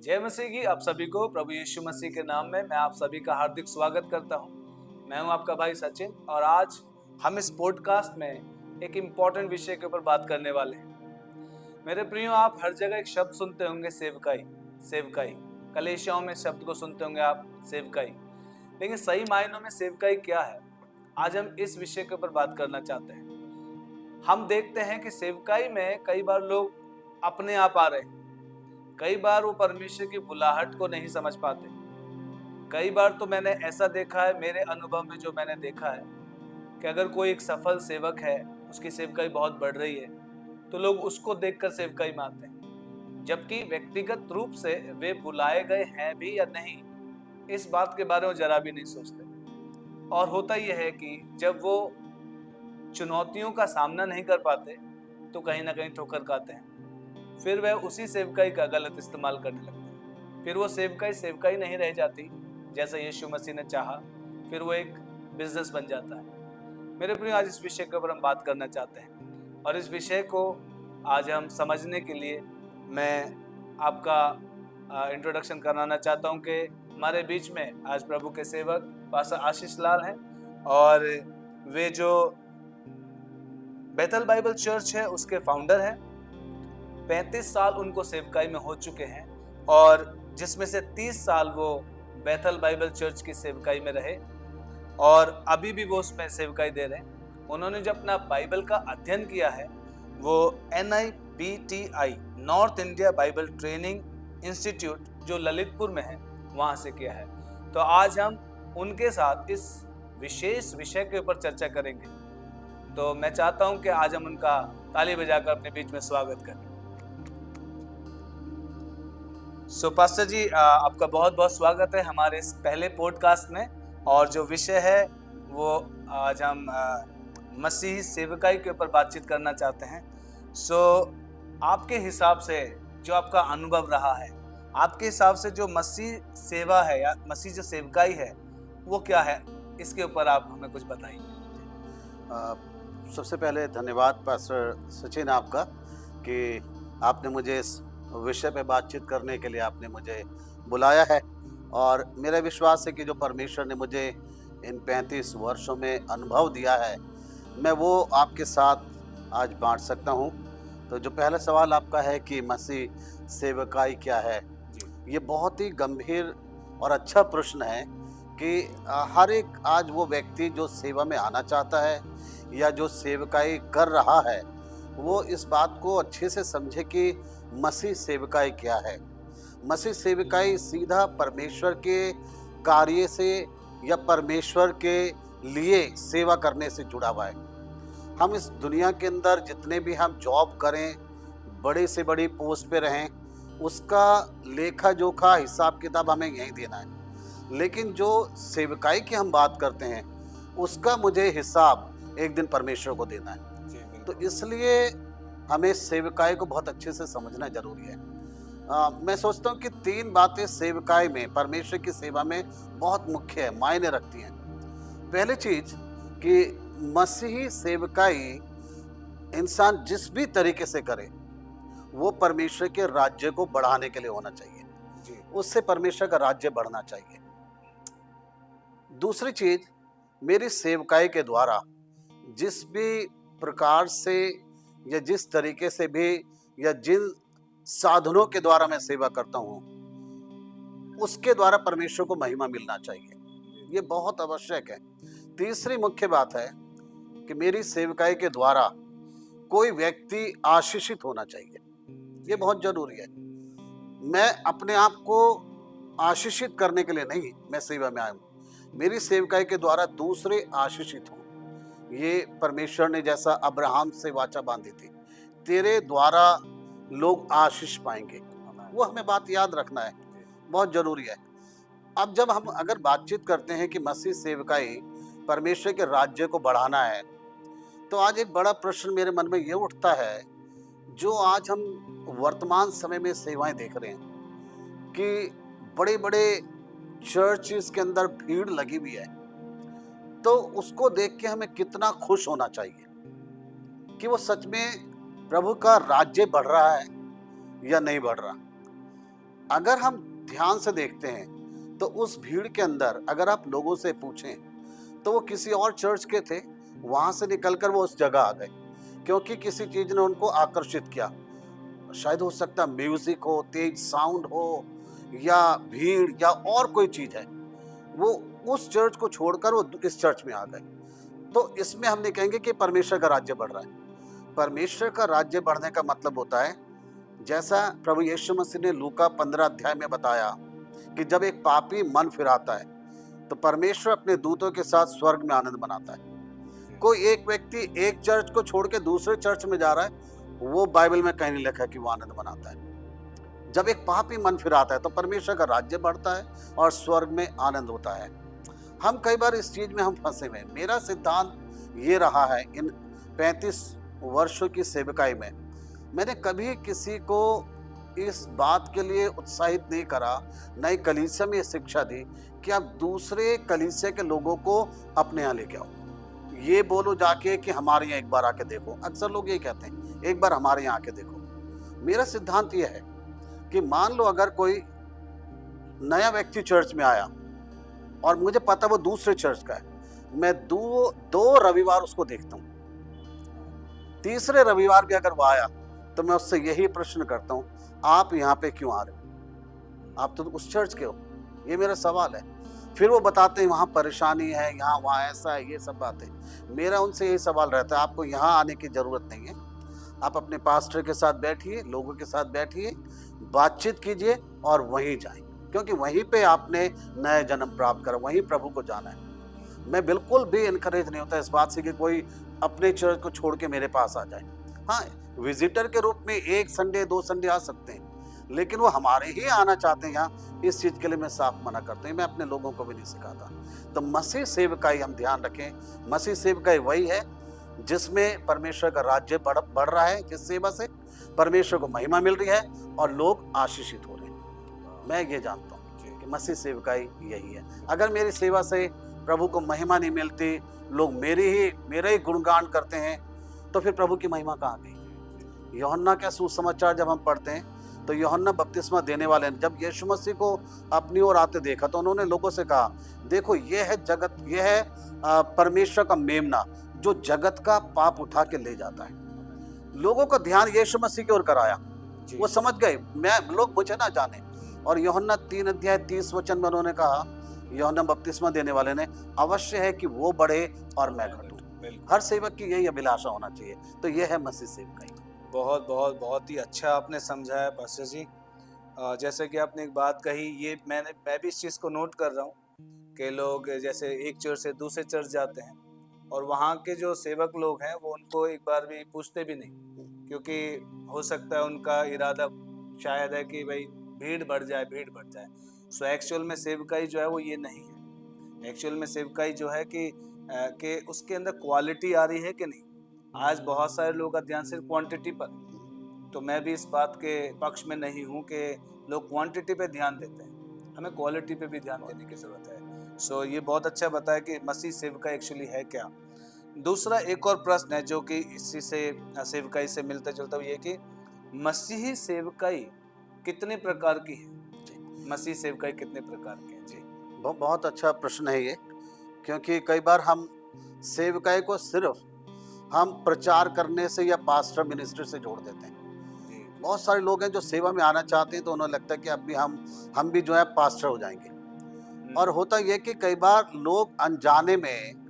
जय मसीह की आप सभी को प्रभु यीशु मसीह के नाम में मैं आप सभी का हार्दिक स्वागत करता हूं। मैं हूं आपका भाई सचिन और आज हम इस पॉडकास्ट में एक इम्पॉर्टेंट विषय के ऊपर बात करने वाले हैं। मेरे प्रियो, आप हर जगह एक शब्द सुनते होंगे, सेवकाई। सेवकाई कलीसियाओं में शब्द को सुनते होंगे आप, सेवकाई। लेकिन सही मायनों में सेवकाई क्या है, आज हम इस विषय के ऊपर बात करना चाहते हैं। हम देखते हैं कि सेवकाई में कई बार लोग अपने आप आ रहे हैं, कई बार वो परमेश्वर की बुलाहट को नहीं समझ पाते। कई बार तो मैंने ऐसा देखा है, मेरे अनुभव में जो मैंने देखा है कि अगर कोई एक सफल सेवक है, उसकी सेवकाई बहुत बढ़ रही है, तो लोग उसको देखकर सेवकाई मानते हैं, जबकि व्यक्तिगत रूप से वे बुलाए गए हैं भी या नहीं, इस बात के बारे में जरा भी नहीं सोचते। और होता यह है कि जब वो चुनौतियों का सामना नहीं कर पाते तो कहीं ना कहीं ठोकर खाते हैं। फिर वह उसी सेवकाई का गलत इस्तेमाल करने लगते हैं। फिर वो सेवकाई सेवकाई नहीं रह जाती जैसा यीशु मसीह ने चाहा, फिर वो एक बिजनेस बन जाता है। मेरे प्रिय, आज इस विषय के ऊपर हम बात करना चाहते हैं और इस विषय को आज हम समझने के लिए मैं आपका इंट्रोडक्शन कराना चाहता हूं कि हमारे बीच में आज प्रभु के सेवक पास्टर आशीष लाल हैं और वे जो बेथल बाइबल चर्च है उसके फाउंडर हैं। 35 साल उनको सेवकाई में हो चुके हैं और जिसमें से 30 साल वो बेथल बाइबल चर्च की सेवकाई में रहे और अभी भी वो उसमें सेवकाई दे रहे हैं। उन्होंने जो अपना बाइबल का अध्ययन किया है वो NIBTI, north India Bible training institute, जो ललितपुर में है, वहां से किया है। तो आज हम उनके साथ इस विशेष विषय के ऊपर चर्चा करेंगे। तो मैं चाहता हूं कि आज हम उनका ताली बजाकर अपने बीच में स्वागत करें। पास्टर जी, आपका बहुत बहुत स्वागत है हमारे इस पहले पॉडकास्ट में। और जो विषय है वो आज हम मसीही सेवकाई के ऊपर बातचीत करना चाहते हैं। आपके हिसाब से जो आपका अनुभव रहा है, आपके हिसाब से जो मसीह सेवा है या मसीह जो सेवकाई है वो क्या है, इसके ऊपर आप हमें कुछ बताइए। सबसे पहले धन्यवाद पास्टर सचिन आपका कि आपने मुझे इस विषय पे बातचीत करने के लिए आपने मुझे बुलाया है। और मेरा विश्वास है कि जो परमेश्वर ने मुझे इन 35 वर्षों में अनुभव दिया है, मैं वो आपके साथ आज बांट सकता हूँ। तो जो पहला सवाल आपका है कि मसीह सेवकाई क्या है, ये बहुत ही गंभीर और अच्छा प्रश्न है कि हर एक आज वो व्यक्ति जो सेवा में आना चाहता है या जो सेवकाई कर रहा है, वो इस बात को अच्छे से समझे कि मसीह सेवकाई क्या है। मसीह सेवकाई सीधा परमेश्वर के कार्य से या परमेश्वर के लिए सेवा करने से जुड़ा हुआ है। हम इस दुनिया के अंदर जितने भी हम जॉब करें, बड़े से बड़ी पोस्ट पे रहें, उसका लेखा जोखा हिसाब किताब हमें यहीं देना है। लेकिन जो सेवकाई की हम बात करते हैं, उसका मुझे हिसाब एक दिन परमेश्वर को देना है। तो इसलिए हमें सेवकाई को बहुत अच्छे से समझना जरूरी है। मैं सोचता हूँ कि 3 बातें सेवकाई में, परमेश्वर की सेवा में बहुत मुख्य है, मायने रखती हैं। पहली चीज कि मसीही सेवकाई इंसान जिस भी तरीके से करे, वो परमेश्वर के राज्य को बढ़ाने के लिए होना चाहिए। उससे परमेश्वर का राज्य बढ़ना चाहिए। दूसरी चीज, मेरी सेवकाई के द्वारा जिस भी प्रकार से या जिस तरीके से भी या जिन साधनों के द्वारा मैं सेवा करता हूँ, उसके द्वारा परमेश्वर को महिमा मिलना चाहिए। ये बहुत आवश्यक है। तीसरी मुख्य बात है कि मेरी सेवकाई के द्वारा कोई व्यक्ति आशीषित होना चाहिए। ये बहुत जरूरी है। मैं अपने आप को आशीषित करने के लिए नहीं मैं सेवा में आया हूँ, मेरी सेवकाई के द्वारा दूसरे आशीषित हों। ये परमेश्वर ने जैसा अब्राहम से वाचा बांधी थी, तेरे द्वारा लोग आशीष पाएंगे, वो हमें बात याद रखना है, बहुत जरूरी है। अब जब हम अगर बातचीत करते हैं कि मसीह सेवकाई परमेश्वर के राज्य को बढ़ाना है, तो आज एक बड़ा प्रश्न मेरे मन में ये उठता है, जो आज हम वर्तमान समय में सेवाएं देख रहे हैं कि बड़े बड़े चर्चेस के अंदर भीड़ लगी हुई है, तो उसको देख के हमें कितना खुश होना चाहिए कि वो सच में प्रभु का राज्य बढ़ रहा है या नहीं बढ़ रहा। अगर हम ध्यान से देखते हैं तो उस भीड़ के अंदर अगर आप लोगों से पूछें तो वो किसी और चर्च के थे, वहां से निकलकर वो उस जगह आ गए क्योंकि किसी चीज ने उनको आकर्षित किया। शायद हो सकता है म्यूजिक हो, तेज साउंड हो, या भीड़, या और कोई चीज है। वो उस चर्च को छोड़कर वो इस चर्च में आ गए। तो इसमें हमने कहेंगे कि परमेश्वर का राज्य बढ़ रहा है। परमेश्वर का राज्य बढ़ने का मतलब होता है, जैसा प्रभु यीशु मसीह ने लूका 15 अध्याय में बताया कि जब एक पापी मन फिराता है तो परमेश्वर अपने दूतों के साथ स्वर्ग में आनंद मनाता है। कोई एक व्यक्ति एक चर्च को छोड़ के दूसरे चर्च में जा रहा है, वो बाइबल में कहीं नहीं लिखा है कि वो आनंद मनाता है। जब एक पापी मन फिराता है तो परमेश्वर का राज्य बढ़ता है और स्वर्ग में आनंद होता है। हम कई बार इस चीज में हम फंसे हुए हैं। मेरा सिद्धांत ये रहा है, इन 35 वर्षों की सेवकाई में मैंने कभी किसी को इस बात के लिए उत्साहित नहीं करा, नई कलीसिया में शिक्षा दी कि आप दूसरे कलीसिया के लोगों को अपने यहाँ लेके आओ। ये बोलो जाके कि हमारे यहाँ एक बार आके देखो। अक्सर लोग ये कहते हैं एक बार हमारे यहाँ आके देखो। मेरा सिद्धांत ये है कि मान लो अगर कोई नया व्यक्ति चर्च में आया और मुझे पता वो दूसरे चर्च का है, मैं दो रविवार उसको देखता हूँ। तीसरे रविवार भी अगर वो आया तो मैं उससे यही प्रश्न करता हूँ, आप यहाँ पे क्यों आ रहे हो? आप तो उस चर्च के हो। ये मेरा सवाल है। फिर वो बताते हैं वहाँ परेशानी है, यहाँ वहाँ ऐसा है, ये सब बातें। मेरा उनसे यही सवाल रहता है, आपको यहाँ आने की जरूरत नहीं है। आप अपने पास्टर के साथ बैठिए, लोगों के साथ बैठिए, बातचीत कीजिए और वहीं जाएं, क्योंकि वहीं पे आपने नया जन्म प्राप्त करा, वहीं प्रभु को जाना है। मैं बिल्कुल भी इनकरेज नहीं होता इस बात से कि कोई अपने चर्च को छोड़ के मेरे पास आ जाए। हाँ, विजिटर के रूप में 1 संडे 2 संडे आ सकते हैं, लेकिन वो हमारे ही आना चाहते हैं यहाँ, इस चीज के लिए मैं साफ मना करता हूँ। मैं अपने लोगों को भी नहीं सिखाता। तो मसीह सेवकाई हम ध्यान रखें, मसीह सेवकाई वही है जिसमें परमेश्वर का राज्य बढ़ रहा है, जिस सेवा से परमेश्वर को महिमा मिल रही है और लोग आशीषित हो रहे हैं। मैं ये जानता हूँ कि मसीह सेवकाई यही है। अगर मेरी सेवा से प्रभु को महिमा नहीं मिलती, लोग मेरे ही गुणगान करते हैं, तो फिर प्रभु की महिमा कहाँ गई? यूहन्ना का सुसमाचार जब हम पढ़ते हैं तो यूहन्ना बपतिस्मा देने वाले ने जब यीशु मसीह को अपनी ओर आते देखा तो उन्होंने लोगों से कहा, देखो ये है जगत, ये है परमेश्वर का मेमना जो जगत का पाप उठा के ले जाता है। लोगों का ध्यान यीशु मसीह की ओर कराया। वो समझ गए लोग मुझे ना जाने। और यूहन्ना 3 अध्याय 30 वचन में उन्होंने कहा, यूहन्ना बपतिस्मा देने वाले ने, अवश्य है कि वो बढ़े और मैं घटूं। हर सेवक की यही अभिलाषा होना चाहिए। तो यह है मसीह सेवकाई। बहुत ही अच्छा आपने समझाया पास्टर जी। जैसे कि आपने एक बात कही, ये मैं भी इस चीज़ को नोट कर रहा हूँ कि लोग जैसे एक चर्च से दूसरे चर्च जाते हैं और वहाँ के जो सेवक लोग हैं वो उनको एक बार भी पूछते भी नहीं, क्योंकि हो सकता है उनका इरादा शायद है कि भाई भीड़ बढ़ जाए। सो एक्चुअल में सेवकाई जो है वो ये नहीं है। एक्चुअल में सेवकाई जो है कि उसके अंदर क्वालिटी आ रही है कि नहीं। आज बहुत सारे लोगों का ध्यान सिर्फ क्वांटिटी पर, तो मैं भी इस बात के पक्ष में नहीं हूँ कि लोग क्वांटिटी पे ध्यान देते हैं। हमें क्वालिटी पे भी ध्यान देने की ज़रूरत है। सो ये बहुत अच्छा बताया कि मसीह सेवकाई एक्चुअली है क्या। दूसरा एक और प्रश्न है जो कि इसी से सेवकाई से मिलता जुलता हुआ, ये कि मसीही सेवकाई कितने प्रकार की है? मसीह सेवकाई कितने प्रकार की है? जी, बहुत अच्छा प्रश्न है ये, क्योंकि कई बार हम सेवकाई को सिर्फ हम प्रचार करने से या पास्टर मिनिस्ट्री से जोड़ देते हैं। बहुत सारे लोग हैं जो सेवा में आना चाहते हैं तो उन्हें लगता है कि अभी हम भी जो है पास्टर हो जाएंगे। और होता यह कि कई बार लोग अनजाने में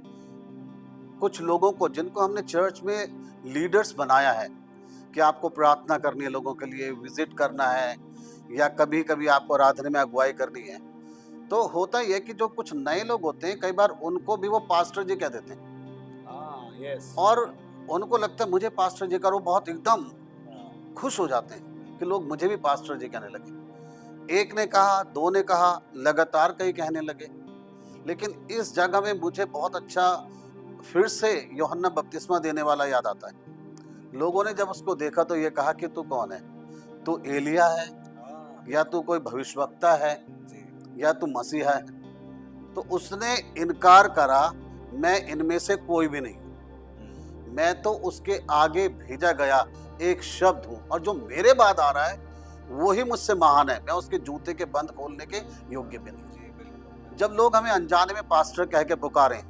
कुछ लोगों को, जिनको हमने चर्च में लीडर्स बनाया है कि आपको प्रार्थना करनी है, लोगों के लिए विजिट करना है, या कभी कभी आपको आराधना में अगुवाई करनी है, तो होता यह कि जो कुछ नए लोग होते हैं कई बार उनको भी वो पास्टर जी कह देते हैं। और उनको लगता है मुझे पास्टर जी करो, बहुत एकदम खुश हो जाते हैं कि लोग मुझे भी पास्टर जी कहने लगे। एक ने कहा, 2 ने कहा, लगातार कई कहने लगे। लेकिन इस जगह में मुझे बहुत अच्छा फिर से यूहन्ना बपतिस्मा देने वाला याद आता है। लोगों ने जब उसको देखा तो ये कहा कि तू कौन है? तू एलिया है, या तू कोई भविष्यवक्ता है, या तू मसीहा है? तो उसने इनकार करा, मैं इनमें से कोई भी नहीं, मैं तो उसके आगे भेजा गया एक शब्द हूं, और जो मेरे बाद आ रहा है वो ही मुझसे महान है, मैं उसके जूते के बंद खोलने के योग्य भी नहीं। जब लोग हमें अनजाने में पास्टर कह के पुकारें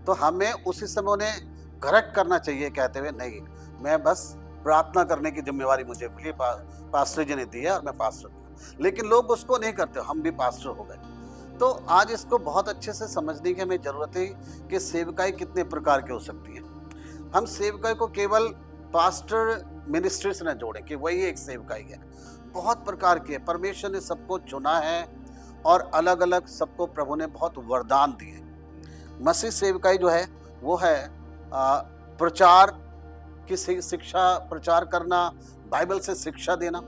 तो हमें उसी समय उन्हें करेक्ट करना चाहिए, कहते हुए नहीं, मैं बस प्रार्थना करने की जिम्मेवारी मुझे मिली, पास्टर जी ने दी है और मैं पास्टर हूँ। लेकिन लोग उसको नहीं करते, हम भी पास्टर हो गए। तो आज इसको बहुत अच्छे से समझने की हमें जरूरत है कि सेवकाई कितने प्रकार की हो सकती है। हम सेवकाई को केवल पास्टर मिनिस्ट्री से न जोड़ें कि वही एक सेवकाई है, बहुत प्रकार की है। परमेश्वर ने सबको चुना है और अलग अलग सबको प्रभु ने बहुत वरदान दिए। मसीह सेवकाई जो है वो है प्रचार की शिक्षा, प्रचार करना, बाइबल से शिक्षा देना।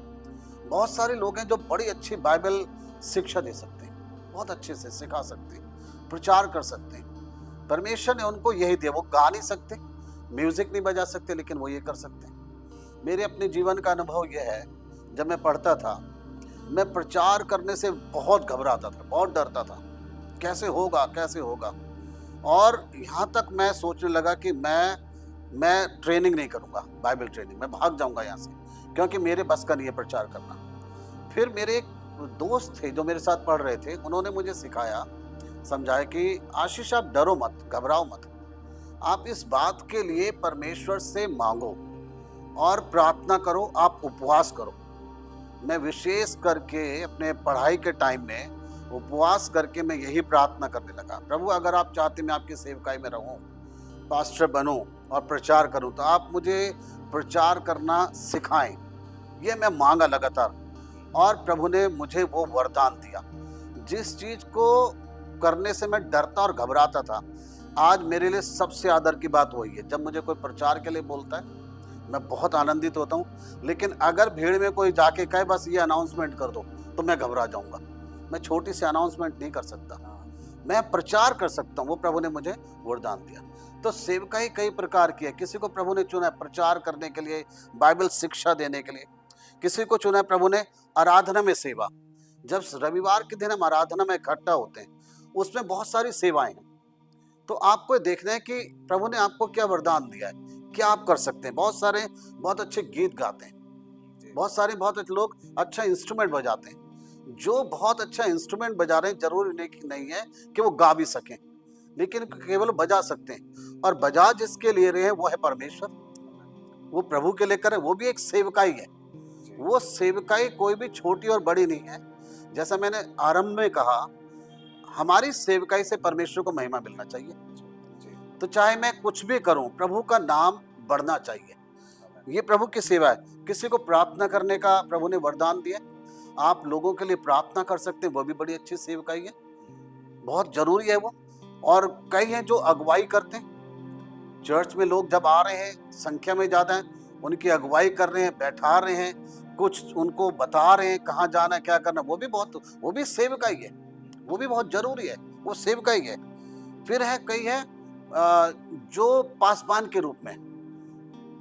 बहुत सारे लोग हैं जो बड़ी अच्छी बाइबल शिक्षा दे सकते हैं, बहुत अच्छे से सिखा सकते हैं, प्रचार कर सकते हैं। परमेश्वर ने उनको यही दिया। वो गा नहीं सकते, म्यूजिक नहीं बजा सकते, लेकिन वो ये कर सकते हैं। मेरे अपने जीवन का अनुभव यह है, जब मैं पढ़ता था, मैं प्रचार करने से बहुत घबराता था, बहुत डरता था, कैसे होगा कैसे होगा। और यहाँ तक मैं सोचने लगा कि मैं ट्रेनिंग नहीं करूँगा, बाइबल ट्रेनिंग, मैं भाग जाऊँगा यहाँ से, क्योंकि मेरे बस का नहीं है प्रचार करना। फिर मेरे एक दोस्त थे जो मेरे साथ पढ़ रहे थे, उन्होंने मुझे सिखाया, समझाया कि आशीष आप डरो मत, घबराओ मत, आप इस बात के लिए परमेश्वर से मांगो और प्रार्थना करो, आप उपवास करो। मैं विशेष करके अपने पढ़ाई के टाइम में उपवास करके मैं यही प्रार्थना करने लगा, प्रभु अगर आप चाहते मैं आपकी सेवकाई में रहूं, पास्टर बनूं और प्रचार करूं, तो आप मुझे प्रचार करना सिखाएं। ये मैं मांगा लगातार और प्रभु ने मुझे वो वरदान दिया। जिस चीज को करने से मैं डरता और घबराता था, आज मेरे लिए सबसे आदर की बात वही है। जब मुझे कोई प्रचार के लिए बोलता है मैं बहुत आनंदित होता हूँ, लेकिन अगर भीड़ में कोई जाके कहे बस ये अनाउंसमेंट कर दो, तो मैं घबरा जाऊंगा। मैं छोटी सी अनाउंसमेंट नहीं कर सकता, मैं प्रचार कर सकता हूँ। वो प्रभु ने मुझे वरदान दिया। तो सेवकाई कई प्रकार की है। किसी को प्रभु ने चुना है प्रचार करने के लिए, बाइबल शिक्षा देने के लिए। किसी को चुना है प्रभु ने आराधना में सेवा। जब रविवार के दिन हम आराधना में इकट्ठा होते हैं, उसमें बहुत सारी सेवाएं हैं। तो आपको देखना है कि प्रभु ने आपको क्या वरदान दिया है, क्या आप कर सकते हैं। बहुत सारे बहुत अच्छे गीत गाते हैं, बहुत सारे बहुत अच्छे लोग अच्छा इंस्ट्रूमेंट बजाते हैं। जो बहुत अच्छा इंस्ट्रूमेंट बजा रहे हैं, जरूरी नहीं है कि वो गा भी सकें, लेकिन केवल बजा सकते हैं। और बजा जिसके लिए रहे हैं वो है परमेश्वर, वो प्रभु के लिए करें, वो भी एक सेवकाई है। वो सेवकाई कोई भी छोटी और बड़ी नहीं है। जैसा मैंने आरंभ में कहा, हमारी सेवकाई से परमेश्वर को महिमा मिलना चाहिए। तो चाहे मैं कुछ भी करूं, प्रभु का नाम बढ़ना चाहिए। ये प्रभु की सेवा है। किसी को प्रार्थना करने का प्रभु ने वरदान दिया, आप लोगों के लिए प्रार्थना कर सकते हैं, वो भी बड़ी अच्छी सेवकाई है, बहुत जरूरी है वो। और कई हैं जो अगुवाई करते हैं, चर्च में लोग जब आ रहे हैं, संख्या में ज्यादा है, उनकी अगुवाई कर रहे हैं, बैठा रहे हैं, कुछ उनको बता रहे हैं कहाँ जाना क्या करना, वो भी सेवकाई है, वो भी बहुत जरूरी है, वो सेवकाई है। फिर है कई है जो पासबान के रूप में,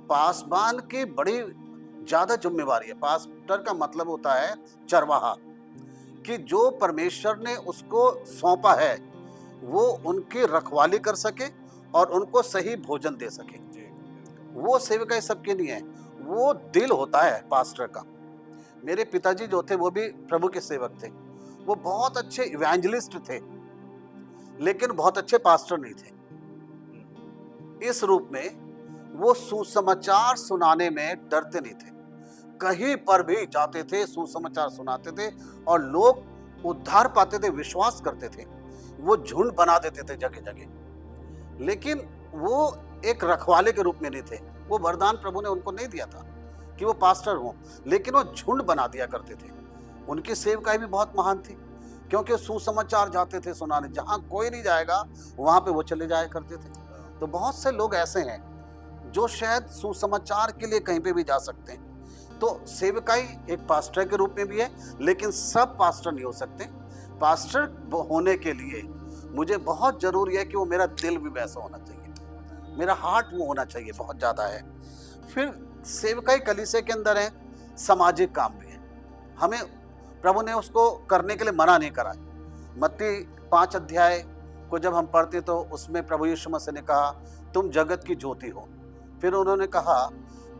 पासबान की बड़ी ज्यादा जिम्मेवारी है। पास्टर का मतलब होता है चरवाहा, कि जो परमेश्वर ने उसको सौंपा है वो उनकी रखवाली कर सके और उनको सही भोजन दे सके। वो सेवकाई सबके नहीं है, वो दिल होता है पास्टर का। मेरे पिताजी जो थे वो भी प्रभु के सेवक थे, वो बहुत अच्छे इवेंजलिस्ट थे, लेकिन बहुत अच्छे पास्टर नहीं थे। इस रूप में वो सुसमाचार सुनाने में डरते नहीं थे, कहीं पर भी जाते थे सुसमाचार सुनाते थे और लोग उद्धार पाते थे, विश्वास करते थे। वो झुंड बना देते थे जगह जगह, लेकिन वो एक रखवाले के रूप में नहीं थे। वो वरदान प्रभु ने उनको नहीं दिया था कि वो पास्टर हो, लेकिन वो झुंड बना दिया करते थे। उनकी सेवकाई भी बहुत महान थी, क्योंकि सुसमाचार जाते थे सुनाने, जहां कोई नहीं जाएगा वहां पे वो चले जाया करते थे। तो बहुत से लोग ऐसे हैं जो शायद सुसमाचार के लिए कहीं पे भी जा सकते हैं। तो सेवकाई एक पास्टर के रूप में भी है, लेकिन सब पास्टर नहीं हो सकते। पास्टर होने के लिए मुझे बहुत जरूरी है कि वो मेरा दिल भी वैसा होना चाहिए, मेरा हार्ट वो होना चाहिए, बहुत ज्यादा है। फिर सेवकाई कलीसिया के अंदर है, सामाजिक काम भी है। हमें प्रभु ने उसको करने के लिए मना नहीं करा है। मत्ती 5 अध्याय को जब हम पढ़ते तो उसमें प्रभु यीशु मसीह ने कहा तुम जगत की ज्योति हो। फिर उन्होंने कहा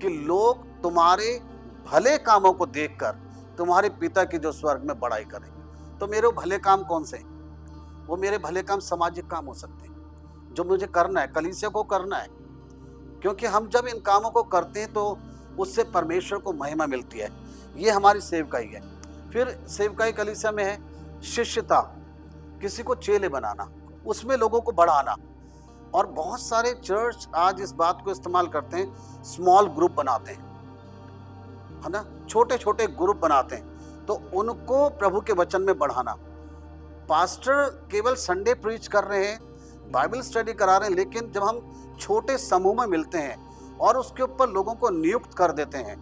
कि लोग तुम्हारे भले कामों को देखकर तुम्हारे पिता की जो स्वर्ग में बड़ाई करे। तो मेरे भले काम कौन से हैं? वो मेरे भले काम सामाजिक काम हो सकते हैं, जो मुझे करना है, कलीसिया को करना है। क्योंकि हम जब इन कामों को करते हैं तो उससे परमेश्वर को महिमा मिलती है। ये हमारी सेवकाई है। फिर सेवकाई कलीसिया में है शिष्यता, किसी को चेले बनाना, उसमें लोगों को बढ़ाना। और बहुत सारे चर्च आज इस बात को इस्तेमाल करते हैं, स्मॉल ग्रुप बनाते हैं, है ना, छोटे छोटे ग्रुप बनाते हैं, तो उनको प्रभु के वचन में बढ़ाना। पास्टर केवल संडे प्रीच कर रहे हैं, बाइबल स्टडी करा रहे हैं, लेकिन जब हम छोटे समूह में मिलते हैं और उसके ऊपर लोगों को नियुक्त कर देते हैं,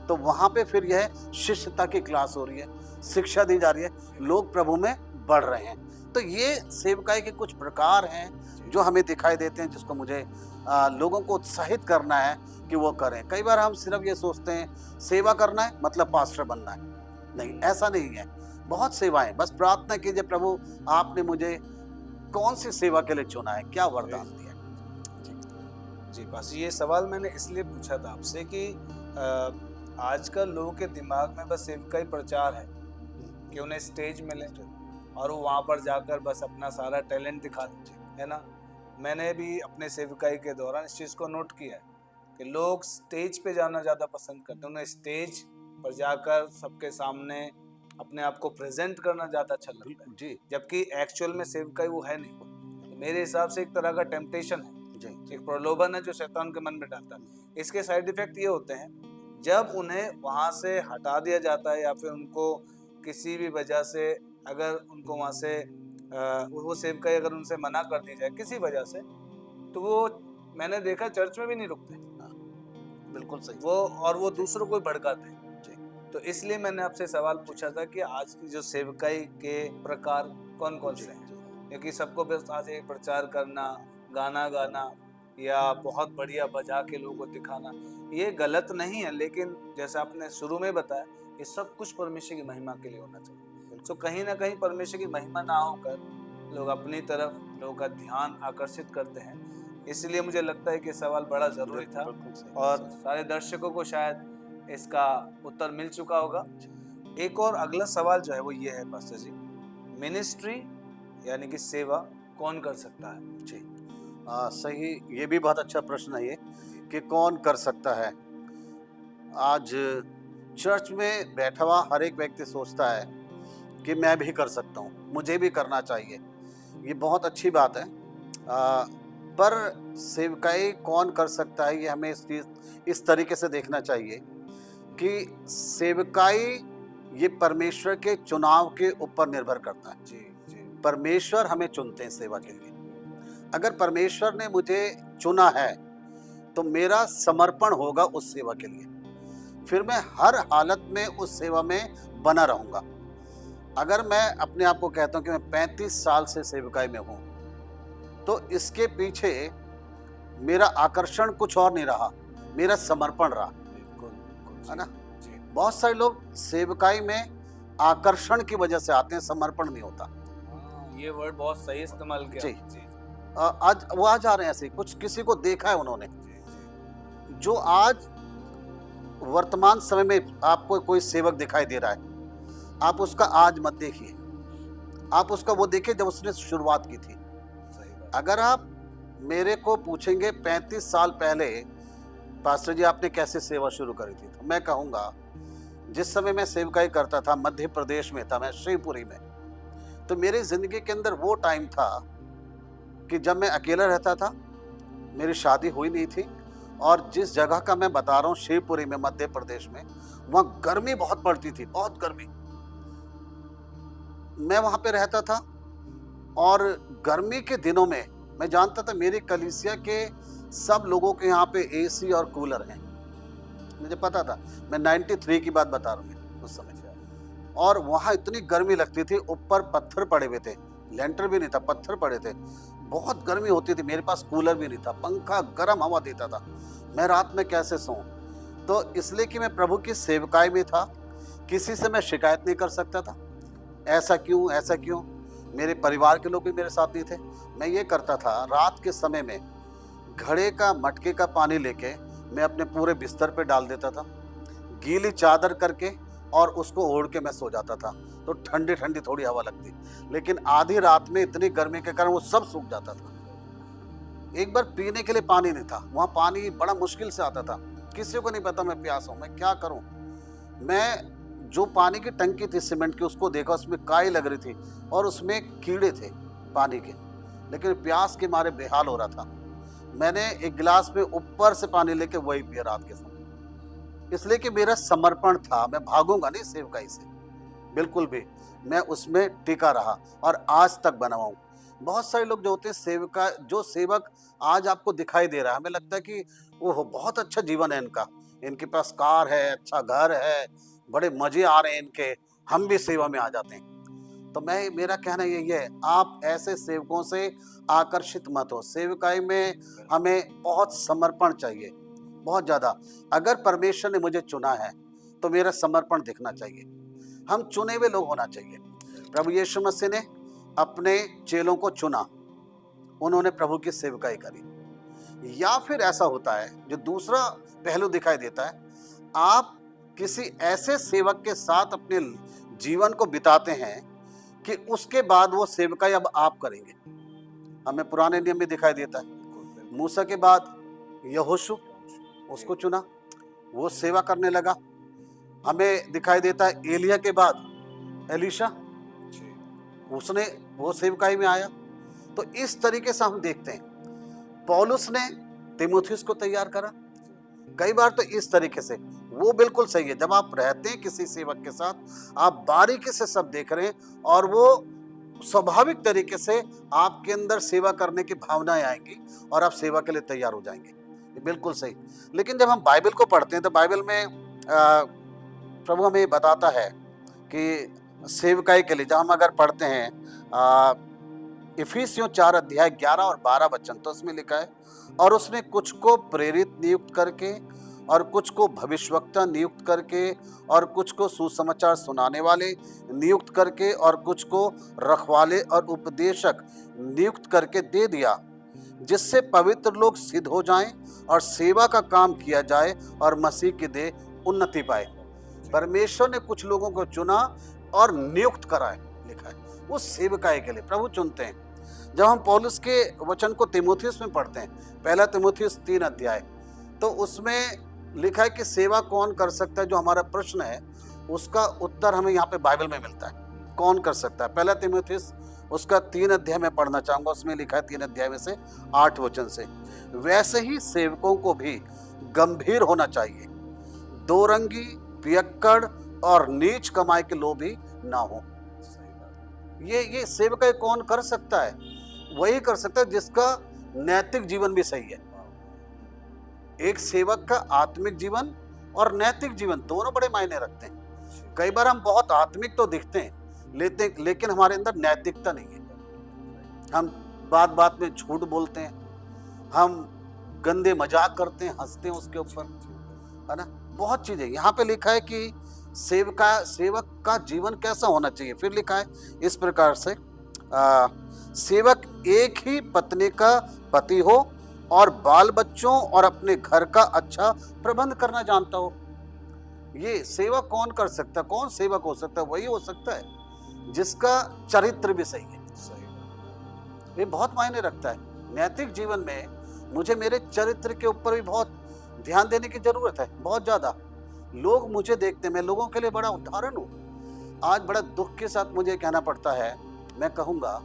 तो वहां पे फिर यह शिष्यता की क्लास हो रही है, शिक्षा दी जा रही है, लोग प्रभु में बढ़ रहे हैं। तो ये सेवकाई के कुछ प्रकार हैं जो हमें दिखाई देते हैं, जिसको मुझे लोगों को उत्साहित करना है कि वो करें। कई बार हम सिर्फ ये सोचते हैं सेवा करना है मतलब पास्टर बनना है। नहीं, ऐसा नहीं है। बहुत सेवाएं, बस प्रार्थना कीजिए, प्रभु आपने मुझे कौन सी सेवा के लिए चुना है, क्या वरदान दिया। जी बस ये सवाल मैंने इसलिए पूछा था आपसे कि आजकल लोगों के दिमाग में बस सेवकाई प्रचार है कि उन्हें स्टेज मिले और वो वहाँ पर जाकर बस अपना सारा टैलेंट दिखा दें, है ना। मैंने भी अपने सेवकाई के दौरान इस चीज़ को नोट किया है कि लोग स्टेज पे जाना ज़्यादा पसंद करते हैं। उन्हें स्टेज पर जाकर सबके सामने अपने आप को प्रेजेंट करना ज़्यादा अच्छा लगता है जी, जबकि एक्चुअल में सेवकाई वो है नहीं। तो मेरे हिसाब से एक तरह का टेम्पटेशन है, एक प्रलोभन है जो शैतान के मन में डालता है। इसके साइड इफेक्ट ये होते हैं, जब उन्हें वहाँ से हटा दिया जाता है या फिर उनको किसी भी वजह से अगर उनको वहाँ से वो सेवकाई अगर उनसे मना कर दी जाए किसी वजह से, तो वो मैंने देखा चर्च में भी नहीं रुकते। बिल्कुल सही। वो दूसरों को भड़काते हैं। तो इसलिए मैंने आपसे सवाल पूछा था कि आज की जो सेवकाई के प्रकार कौन कौन से हैं, क्योंकि सबको बस आज एक प्रचार करना, गाना गाना या बहुत बढ़िया बजा के लोगों को दिखाना, ये गलत नहीं है, लेकिन जैसे आपने शुरू में बताया ये सब कुछ परमेश्वर की महिमा के लिए होना चाहिए। तो कहीं ना कहीं परमेश्वर की महिमा ना होकर लोग अपनी तरफ लोगों का ध्यान आकर्षित करते हैं। इसलिए मुझे लगता है कि सवाल बड़ा जरूरी था और सारे दर्शकों को शायद इसका उत्तर मिल चुका होगा। एक और अगला सवाल जो है वो ये है पास्टर जी, मिनिस्ट्री यानी कि सेवा कौन कर सकता है? जी, सही, ये भी बहुत अच्छा प्रश्न है ये कि कौन कर सकता है। आज चर्च में बैठा हुआ हर एक व्यक्ति सोचता है कि मैं भी कर सकता हूँ, मुझे भी करना चाहिए। ये बहुत अच्छी बात है, पर सेवकाई कौन कर सकता है ये हमें इस तरीके से देखना चाहिए कि सेवकाई ये परमेश्वर के चुनाव के ऊपर निर्भर करता है। जी जी, परमेश्वर हमें चुनते हैं सेवा के लिए। अगर परमेश्वर ने मुझे चुना है तो मेरा समर्पण होगा उस सेवा के लिए, फिर मैं हर हालत में उस सेवा में बना रहूंगा। अगर मैं अपने आप को कहता हूं कि मैं 35 साल से सेवकाई में हूं, तो इसके पीछे मेरा आकर्षण कुछ और नहीं रहा, मेरा समर्पण रहा, है ना। बहुत सारे लोग सेवकाई में आकर्षण की वजह से आते हैं, समर्पण नहीं होता। ये वर्ड बहुत सही इस्तेमाल किया जी। आज वो आ जा रहे हैं ऐसे, कुछ किसी को देखा है उन्होंने, जो आज वर्तमान समय में आपको कोई सेवक दिखाई दे रहा है, आप उसका आज मत देखिए, आप उसका वो देखिए जब उसने शुरुआत की थी। अगर आप मेरे को पूछेंगे 35 साल पहले पास्टर जी आपने कैसे सेवा शुरू करी थी, तो मैं कहूँगा जिस समय मैं सेवकाई करता था मध्य प्रदेश में था, मैं शिवपुरी में, तो मेरी जिंदगी के अंदर वो टाइम था कि जब मैं अकेला रहता था, मेरी शादी हुई नहीं थी, और जिस जगह का मैं बता रहा हूँ शिवपुरी में मध्य प्रदेश में, वहाँ गर्मी बहुत पड़ती थी, बहुत गर्मी। मैं वहाँ पे रहता था और गर्मी के दिनों में मैं जानता था मेरी कलीसिया के सब लोगों के यहाँ पे एसी और कूलर हैं, मुझे पता था। मैं 93 की बात बता रहा हूँ उस समय। और वहाँ इतनी गर्मी लगती थी, ऊपर पत्थर पड़े हुए थे, लेंटर भी नहीं था, पत्थर पड़े थे, बहुत गर्मी होती थी। मेरे पास कूलर भी नहीं था, पंखा गर्म हवा देता था, मैं रात में कैसे सोऊं। तो इसलिए कि मैं प्रभु की सेवकाई में था, किसी से मैं शिकायत नहीं कर सकता था, ऐसा क्यों ऐसा क्यों। मेरे परिवार के लोग भी मेरे साथ नहीं थे। मैं ये करता था, रात के समय में घड़े का मटके का पानी लेके मैं अपने पूरे बिस्तर पे डाल देता था, गीली चादर करके और उसको ओढ़ के मैं सो जाता था, तो ठंडी ठंडी थोड़ी हवा लगती, लेकिन आधी रात में इतनी गर्मी के कारण वो सब सूख जाता था। एक बार पीने के लिए पानी नहीं था, वहाँ पानी बड़ा मुश्किल से आता था, किसी को नहीं पता मैं प्यासा हूँ, मैं क्या करूँ। मैं जो पानी की टंकी थी सीमेंट की उसको देखा, उसमें काई लग रही थी और उसमें कीड़े थे पानी के, लेकिन प्यास के मारे बेहाल हो रहा था। मैंने एक गिलास में ऊपर से पानी लेके वही पिया रात के समय, इसलिए कि मेरा समर्पण था, मैं भागूंगा नहीं सेवकाई से, बिल्कुल भी। मैं उसमें टिका रहा और आज तक बना हुआ हूँ। बहुत सारे लोग जो होते हैं सेवका, जो सेवक आज आपको दिखाई दे रहा है, हमें लगता है कि वो बहुत अच्छा जीवन है इनका, इनके पास कार है, अच्छा घर है, बड़े मजे आ रहे हैं इनके, हम भी सेवा में आ जाते हैं। तो मेरा कहना यही है, आप ऐसे सेवकों से आकर्षित मत हो। सेवकाई में हमें बहुत समर्पण चाहिए, बहुत ज्यादा। अगर परमेश्वर ने मुझे चुना है तो मेरा समर्पण दिखना चाहिए, हम चुने हुए लोग होना चाहिए। प्रभु यीशु मसीह ने अपने चेलों को चुना, उन्होंने प्रभु की सेवकाई करी। या फिर ऐसा होता है जो दूसरा पहलू दिखाई देता है, आप किसी ऐसे सेवक के साथ अपने जीवन को बिताते हैं कि उसके बाद वो सेवकाई अब आप करेंगे। हमें पुराने नियम में दिखाई देता है, मूसा के बाद यहोशू, उसको चुना, वो सेवा करने लगा। हमें दिखाई देता है एलिया के बाद एलीशा, उसने वो सेवकाई में आया। तो इस तरीके से हम देखते हैं पौलुस ने तीमुथियुस को तैयार करा, कई बार तो इस तरीके से, वो बिल्कुल सही है। जब आप रहते हैं किसी सेवक के साथ, आप बारीकी से सब देख रहे हैं और वो स्वाभाविक तरीके से आपके अंदर सेवा करने की भावनाएं आएंगी और आप सेवा के लिए तैयार हो जाएंगे, ये बिल्कुल सही। लेकिन जब हम बाइबल को पढ़ते हैं तो बाइबल में प्रभु हमें बताता है कि सेवकाई के लिए, जब हम अगर पढ़ते हैं इफिसियों 4 अध्याय 11 और 12 वचन, तो उसमें लिखा है, और उसने कुछ को प्रेरित नियुक्त करके, और कुछ को भविष्यवक्ता नियुक्त करके, और कुछ को सुसमाचार सुनाने वाले नियुक्त करके, और कुछ को रखवाले और उपदेशक नियुक्त करके दे दिया, जिससे पवित्र लोग सिद्ध हो जाएं और सेवा का काम किया जाए और मसीह की देह उन्नति पाए। परमेश्वर ने कुछ लोगों को चुना और नियुक्त करा है, लिखा है, उस सेवकाई के लिए प्रभु चुनते हैं। जब हम पौलुस के वचन को तीमुथियुस में पढ़ते हैं, पहला तीमुथियुस 3 अध्याय, तो उसमें लिखा है कि सेवा कौन कर सकता है। जो हमारा प्रश्न है उसका उत्तर हमें यहाँ पे बाइबल में मिलता है, कौन कर सकता है। पहला तीमुथियुस उसका 3 अध्याय में पढ़ना चाहूंगा, उसमें लिखा है 3 अध्याय में से 8 वचन से, वैसे ही सेवकों को भी गंभीर होना चाहिए, दो रंगी, पियक्कड़ और नीच कमाई के लोभी ना हो। ये सेवकाई कौन कर सकता है? वही कर सकता है जिसका नैतिक जीवन भी सही है। एक सेवक का आत्मिक जीवन और नैतिक जीवन दोनों बड़े मायने रखते हैं। कई बार हम बहुत आत्मिक तो दिखते हैं, लेकिन हमारे अंदर नैतिकता नहीं है। हम बात बात में झूठ बोलते हैं, हम गंदे मजाक करते हैं, हंसते हैं उसके ऊपर, है ना, बहुत चीजें। यहाँ पे लिखा है कि सेवक का जीवन कैसा होना चाहिए। फिर लिखा है इस प्रकार से, सेवक एक ही पत्नी का पति हो और बाल बच्चों और अपने घर का अच्छा प्रबंध करना जानता हो। ये सेवा कौन कर सकता है? कौन सेवक हो सकता है? वही हो सकता है जिसका चरित्र भी सही है। ये बहुत मायने रखता है। नैतिक जीवन में मुझे मेरे चरित्र के ऊपर भी बहुत ध्यान देने की जरूरत है, बहुत ज्यादा। लोग मुझे देखते हैं, मैं लोगों के लिए बड़ा उदाहरण हूँ। आज बड़ा दुख के साथ मुझे कहना पड़ता है, मैं कहूँगा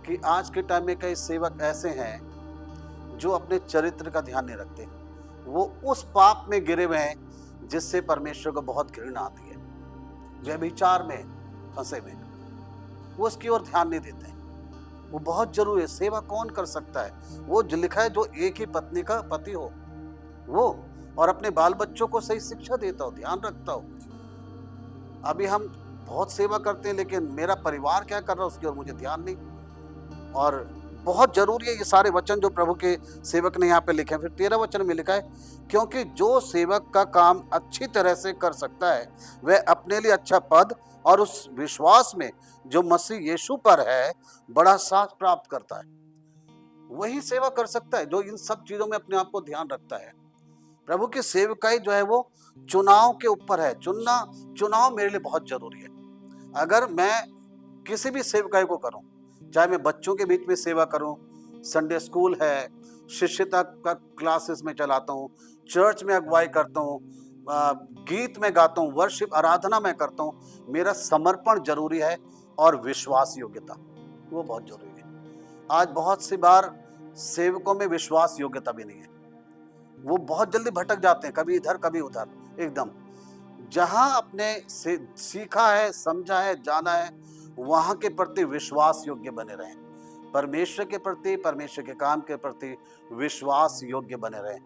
कि आज के टाइम में कई सेवक ऐसे हैं जो अपने चरित्र का ध्यान नहीं रखते। वो उस पाप में गिरे हुए हैं जिससे परमेश्वर को बहुत घृणा आती है, व्यभिचार में फंसे हुए, वो उसकी ओर ध्यान नहीं देते। वो बहुत जरूरी है। सेवा कौन कर सकता है? वो जो लिखा है, जो एक ही पत्नी का पति हो वो, और अपने बाल बच्चों को सही शिक्षा देता हो, ध्यान रखता हो। अभी हम बहुत सेवा करते हैं, लेकिन मेरा परिवार क्या कर रहा है उसकी ओर मुझे ध्यान नहीं। और बहुत जरूरी है ये सारे वचन जो प्रभु के सेवक ने यहाँ पे लिखे हैं। फिर 13 वचन में लिखा है, क्योंकि जो सेवक का काम अच्छी तरह से कर सकता है वह अपने लिए अच्छा पद और उस विश्वास में जो मसीह यीशु पर है बड़ा साथ प्राप्त करता है। वही सेवा कर सकता है जो इन सब चीजों में अपने आप को ध्यान रखता है। प्रभु की सेवकाई जो है वो चुनाव के ऊपर है। चुनाव मेरे लिए बहुत जरूरी है। अगर मैं किसी भी सेवकाई को करूं, चाहे मैं बच्चों के बीच में सेवा करूं, संडे स्कूल है, शिष्यता का क्लासेस में चलाता हूं, चर्च में अगुवाई करता हूं, गीत में गाता हूं, वर्शिप आराधना में करता हूं, मेरा समर्पण जरूरी है और विश्वास योग्यता वो बहुत जरूरी है। आज बहुत सी बार सेवकों में विश्वास योग्यता भी नहीं है। वो बहुत जल्दी भटक जाते हैं, कभी इधर कभी उधर। एकदम जहां आपने सीखा है, समझा है, जाना है, वहां के प्रति विश्वास योग्य बने रहें। परमेश्वर के प्रति, परमेश्वर के काम के प्रति विश्वास योग्य बने रहें।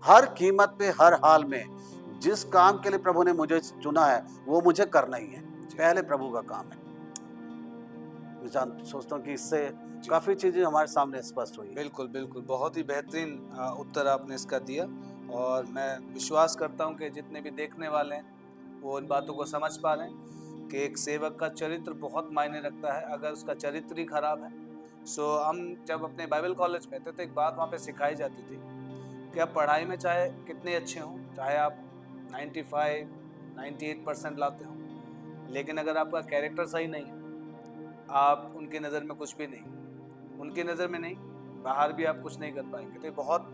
हर कीमत पे, हर हाल में जिस काम के लिए प्रभु ने मुझे चुना है वो मुझे करना ही है। पहले प्रभु का काम है। मैं सोचता हूँ कि इससे काफी चीजें हमारे सामने स्पष्ट हुई। बिल्कुल बिल्कुल, बहुत ही बेहतरीन उत्तर आपने इसका दिया, और मैं विश्वास करता हूँ कि जितने भी देखने वाले हैं वो इन बातों को समझ पा रहे हैं कि एक सेवक का चरित्र बहुत मायने रखता है। अगर उसका चरित्र ही खराब है, सो हम जब अपने बाइबल कॉलेज में थे तो एक बात वहाँ पे सिखाई जाती थी कि आप पढ़ाई में चाहे कितने अच्छे हों, चाहे आप 95, 98% लाते हो, लेकिन अगर आपका कैरेक्टर सही नहीं है, आप उनकी नज़र में कुछ भी नहीं, उनकी नज़र में नहीं, बाहर भी आप कुछ नहीं कर पाएंगे। तो ये बहुत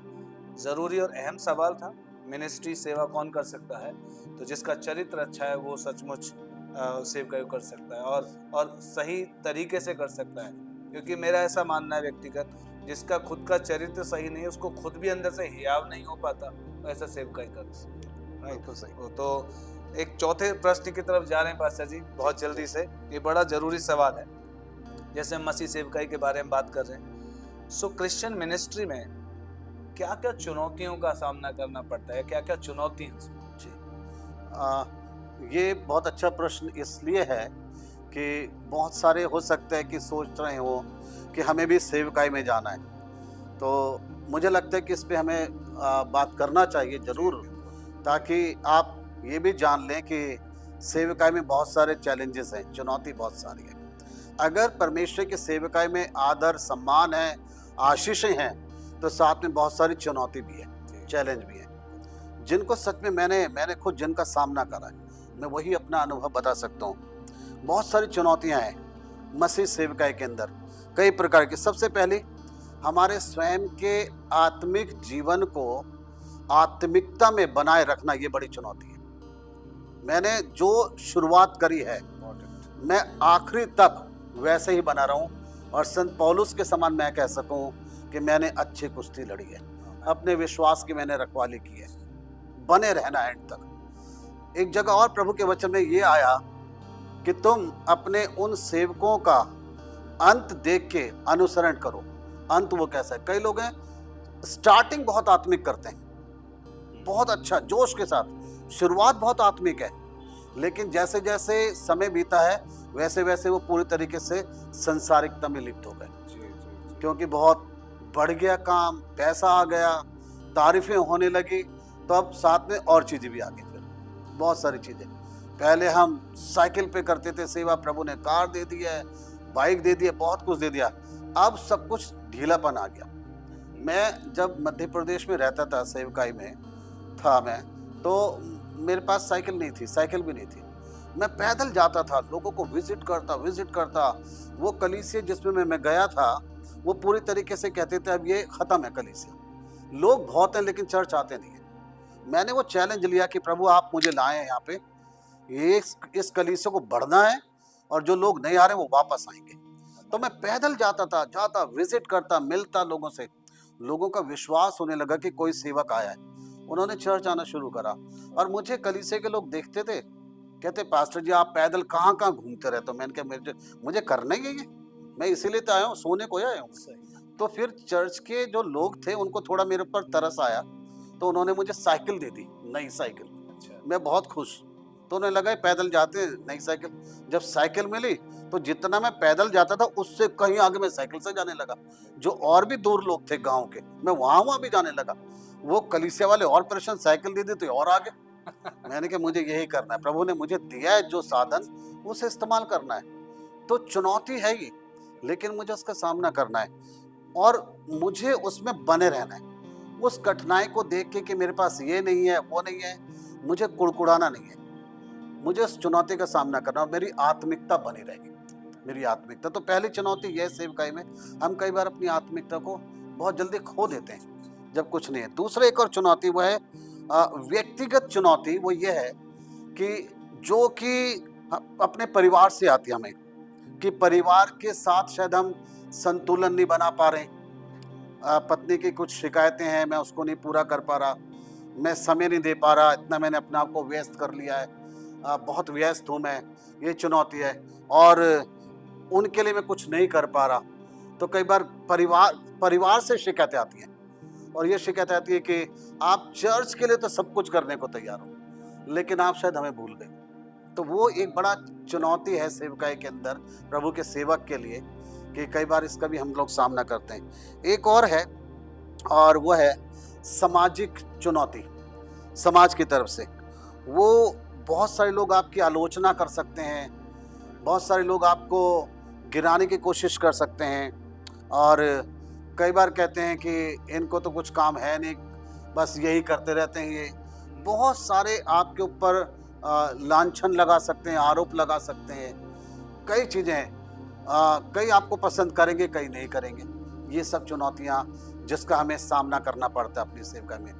ज़रूरी और अहम सवाल था। मिनिस्ट्री सेवा कौन कर सकता है? तो जिसका चरित्र अच्छा है वो सचमुच सेवकाई कर सकता है, और सही तरीके से कर सकता है। क्योंकि मेरा ऐसा मानना है व्यक्तिगत, जिसका खुद का चरित्र सही नहीं है, उसको खुद भी अंदर से हियाव नहीं हो पाता, ऐसा सेवकाई कर सकता है। बिल्कुल सही। तो एक चौथे प्रश्न की तरफ जा रहे हैं पास्टर जी, बहुत जल्दी से। ये बड़ा जरूरी सवाल है। जैसे हम मसीह सेवकाई के बारे में बात कर रहे हैं, सो क्रिश्चियन मिनिस्ट्री में क्या क्या चुनौतियों का सामना करना पड़ता है? क्या क्या चुनौती हैं उसमें? ये बहुत अच्छा प्रश्न इसलिए है कि बहुत सारे हो सकते हैं कि सोच रहे हो कि हमें भी सेवकाई में जाना है। तो मुझे लगता है कि इस पे हमें बात करना चाहिए जरूर, ताकि आप ये भी जान लें कि सेवकाई में बहुत सारे चैलेंजेस हैं, चुनौती बहुत सारी है। अगर परमेश्वर की सेवकाई में आदर, सम्मान है, आशीषें हैं, तो साथ में बहुत सारी चुनौती भी है, चैलेंज भी है, जिनको सच में मैंने खुद जिनका सामना करा है, मैं वही अपना अनुभव बता सकता हूँ। बहुत सारी चुनौतियां हैं मसीह सेवकाई के अंदर, कई प्रकार की। सबसे पहले हमारे स्वयं के आत्मिक जीवन को आत्मिकता में बनाए रखना, ये बड़ी चुनौती है। मैंने जो शुरुआत करी है मैं आखिरी तक वैसे ही बना रहा हूँ, और संत पौलुस के समान मैं कह सकूं कि मैंने अच्छी कुश्ती लड़ी है, अपने विश्वास की मैंने रखवाली की है। बने रहना एंड तक। एक जगह और प्रभु के वचन में ये आया कि तुम अपने उन सेवकों का अंत देख के अनुसरण करो। अंत वो कैसा है? कई लोग हैं स्टार्टिंग बहुत आत्मिक करते हैं, बहुत अच्छा जोश के साथ, शुरुआत बहुत आत्मिक है, लेकिन जैसे जैसे समय बीता है वैसे वैसे वो पूरी तरीके से संसारिकता में लिप्त हो गए, क्योंकि बहुत बढ़ गया काम, पैसा आ गया, तारीफें होने लगी, तो अब साथ में और चीजें भी आ गई। फिर बहुत सारी चीजें, पहले हम साइकिल पे करते थे सेवा, प्रभु ने कार दे दी है, बाइक दे दी है, बहुत कुछ दे दिया, अब सब कुछ ढीलापन आ गया। मैं जब मध्य प्रदेश में रहता था, सेवकाई में था मैं, तो मेरे पास साइकिल नहीं थी, साइकिल भी नहीं थी। मैं पैदल जाता था, लोगों को विजिट करता। वो कलीसिया जिसमें मैं गया था वो पूरी तरीके से कहते थे अब ये खत्म है कलीसिया, लोग बहुत हैं लेकिन चर्च आते नहीं है। मैंने वो चैलेंज लिया कि प्रभु आप मुझे लाए हैं यहाँ पे, इस कलीसिया को बढ़ना है, और जो लोग नहीं आ रहे वो वापस आएंगे। तो मैं पैदल जाता विजिट करता, मिलता लोगों से। लोगों का विश्वास होने लगा कि कोई सेवक आया है, उन्होंने चर्च आना शुरू करा। और मुझे कलीसिया के लोग देखते थे, कहते पास्टर जी आप पैदल कहाँ कहाँ घूमते रहते हो। मैंने कहा मुझे करना ही है ये, मैं इसीलिए तो आया हूँ, सोने को आया हूँ। तो फिर चर्च के जो लोग थे उनको थोड़ा मेरे ऊपर तरस आया, तो उन्होंने मुझे साइकिल दे दी, नई साइकिल। मैं बहुत खुश, तो उन्हें लगा पैदल जाते नई साइकिल। जब साइकिल मिली तो जितना मैं पैदल जाता था उससे कहीं आगे मैं साइकिल से जाने लगा। जो और भी दूर लोग थे गांव के, मैं वहां भी जाने लगा। वो कलीसिया वाले और परेशान, साइकिल दे दी तो और आगे। मैंने कहा मुझे यही करना है, प्रभु ने मुझे दिया है जो साधन, उसे इस्तेमाल करना है। तो चुनौती है ये, लेकिन मुझे उसका सामना करना है और मुझे उसमें बने रहना है। उस कठिनाई को देख के कि मेरे पास ये नहीं है, वो नहीं है, मुझे कुड़कुड़ाना नहीं है। मुझे उस चुनौती का सामना करना और मेरी आत्मिकता बनी रहेगी। मेरी आत्मिकता तो पहली चुनौती यह सेवकाई में, हम कई बार अपनी आत्मिकता को बहुत जल्दी खो देते हैं जब कुछ नहीं है। दूसरा एक और चुनौती वो है व्यक्तिगत चुनौती। वो ये है कि जो कि अपने परिवार से आती है हमें, कि परिवार के साथ शायद हम संतुलन नहीं बना पा रहे। पत्नी की कुछ शिकायतें हैं, मैं उसको नहीं पूरा कर पा रहा, मैं समय नहीं दे पा रहा, इतना मैंने अपने आप को व्यस्त कर लिया है, बहुत व्यस्त हूँ मैं, ये चुनौती है। और उनके लिए मैं कुछ नहीं कर पा रहा। तो कई बार परिवार से शिकायतें आती हैं, और ये शिकायत आती है कि आप चर्च के लिए तो सब कुछ करने को तैयार हो, लेकिन आप शायद हमें भूल गए। तो वो एक बड़ा चुनौती है सेवकाई के अंदर प्रभु के सेवक के लिए, कि कई बार इसका भी हम लोग सामना करते हैं। एक और है, और वो है सामाजिक चुनौती। समाज की तरफ से वो बहुत सारे लोग आपकी आलोचना कर सकते हैं, बहुत सारे लोग आपको गिराने की कोशिश कर सकते हैं, और कई बार कहते हैं कि इनको तो कुछ काम है नहीं, बस यही करते रहते हैं। ये बहुत सारे आपके ऊपर लांछन लगा सकते हैं, आरोप लगा सकते हैं, कई चीज़ें हैं। कई आपको पसंद करेंगे, कई नहीं करेंगे। ये सब चुनौतियाँ जिसका हमें सामना करना पड़ता है अपनी सेवका में।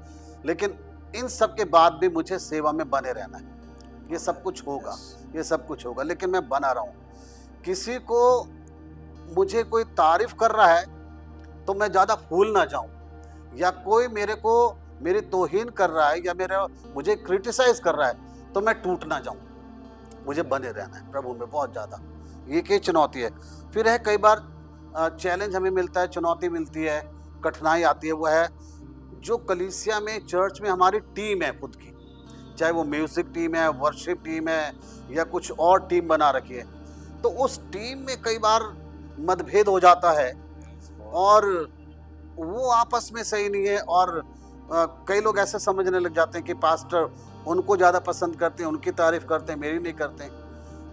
लेकिन इन सब के बाद भी मुझे सेवा में बने रहना है। ये सब कुछ होगा, ये सब कुछ होगा, लेकिन मैं बना रहा हूँ। किसी को मुझे कोई तारीफ कर रहा है तो मैं ज़्यादा फूल ना जाऊँ, या कोई मेरी तौहीन कर रहा है या मुझे क्रिटिसाइज कर रहा है तो मैं टूट ना जाऊँ। मुझे बने रहना है प्रभु में बहुत ज़्यादा। ये क्या चुनौती है। फिर है कई बार चैलेंज हमें मिलता है, चुनौती मिलती है, कठिनाई आती है। वो है जो कलीसिया में, चर्च में हमारी टीम है खुद की, चाहे वो म्यूजिक टीम है, वर्शिप टीम है, या कुछ और टीम बना रखी है, तो उस टीम में कई बार मतभेद हो जाता है और वो आपस में सही नहीं है। और कई लोग ऐसे समझने लग जाते हैं कि पास्टर उनको ज़्यादा पसंद करते हैं, उनकी तारीफ करते हैं, मेरी नहीं करते।